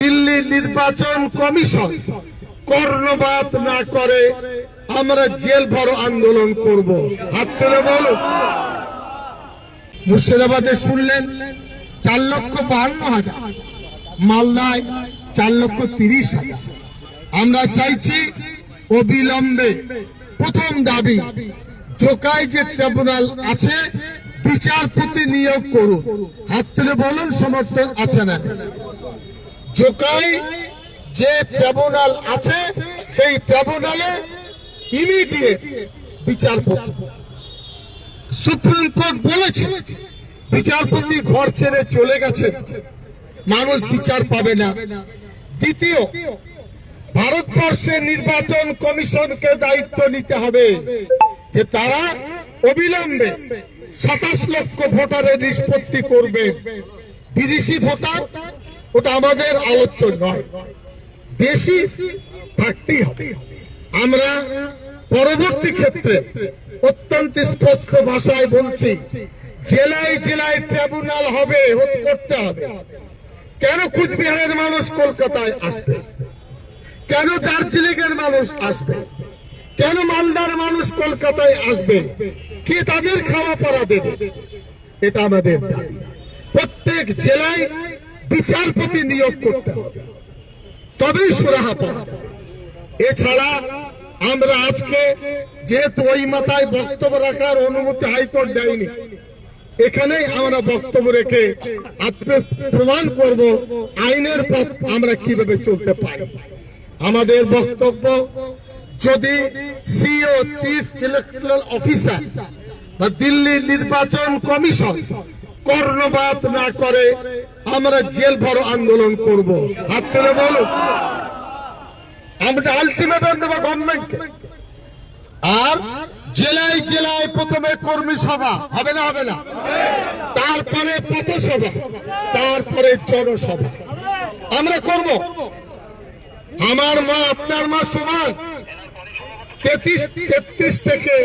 দিল্লি নির্বাচন কমিশন কর্ণপাত না করে আমরা জেল ভরো আন্দোলন করব। হাত তুলে বলুন। মুর্শিদাবাদে শুনলেন 4,52,000, মালদায় 4,30,000। আমরা চাইছি অবিলম্বে প্রথম দাবি জোকাই যে ট্রাইব্যুনাল আছে বিচারপতি নিয়োগ করুন। হাত তুলে বলুন সমর্থন আছে না। জোকাই যে ট্রাইব্যুনাল আছে সেই ট্রাইব্যুনালে ইমিডিয়েট বিচারপতি। সুপ্রিম কোর্ট বলেছে বিচারপতি ঘর ছেড়ে চলে গেছে, মানুষ বিচার পাবে না। দ্বিতীয়, ভারতবর্ষের নির্বাচন কমিশনকে দায়িত্ব নিতে হবে যে তারা অবিলম্বে 27 লক্ষ ভোটারের নিষ্পত্তি করবে। বিদেশি ভোটার ওটা আমাদের আলোচ্য নয়, দেশি থাকতেই হবে। আমরা পরবর্তী ক্ষেত্রে অত্যন্ত স্পষ্ট ভাষায় বলছি, জেলায় জেলায় ট্রাইব্যুনাল হবে, করতে হবে। কেন কুচবিহারের মানুষ কলকাতায় আসবে? কেন দার্জিলিং এর মানুষ আসবে? কেন মালদার মানুষ কলকাতায় আসবে? কে তাদের খাওয়া পড়া দেবে? এটা আমাদের দাবি। প্রত্যেক জেলায় বিচারপতি নিয়োগ করতে হবে, তবেই সুরাহা পাওয়া যাবে। এছাড়া আমরা আজকে যেহেতু ওই মাথায় বক্তব্য রাখার অনুমতি হাইকোর্ট দেয়নি, এখানেই আমরা বক্তব্য রেখে প্রমাণ করব আইনের পথ আমরা কিভাবে চলতে পারি। আমাদের বক্তব্য, যদি সিও চিফ ইলেকটরাল অফিসার বা দিল্লি নির্বাচন কমিশন কর্ণপাত না করে আমরা জেল ভরো আন্দোলন করব। হাত তুলে বলুন। আমরা আলটিমেটাম দেব গভর্নমেন্টকে। আর জেলায় জেলায় প্রথমে কর্মী সভা হবে না? হবে না? তারপরে পথসভা, তারপরে জনসভা আমরা করব। আমার মা আপনার মা সমান। 33 থেকে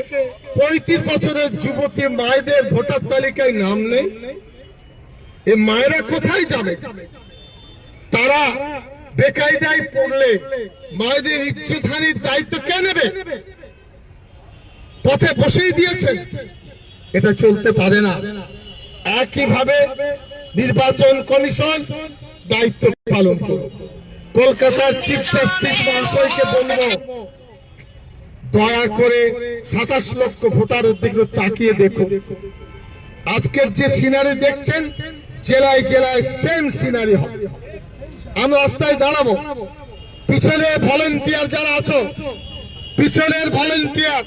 35 বছরের যুবতী মায়েদের ভোটার তালিকায় নাম নেই। এই মায়েরা কোথায় যাবে? তারা বেকায়দায় পড়লে মায়েদের ইচ্ছাধারীর দায়িত্ব কে নেবে? পথে বসেই দিয়েছেন, এটা চলতে পারে না। একইভাবে নির্বাচন কমিশন দায়িত্ব পালন করুন। কলকাতার চিফ জাস্টিস মহাশয়কে বলবো, দয়া করে 27 লক্ষ ভোটারের দিকে তাকিয়ে দেখো। আজকের যে সিনারি দেখছেন, জেলায় জেলায় সেম সিনারি হবে। আমরা রাস্তায় দাঁড়াবো, পিছনে ভলেন্টিয়ার যারা আছো, পিছনের ভলেন্টিয়ার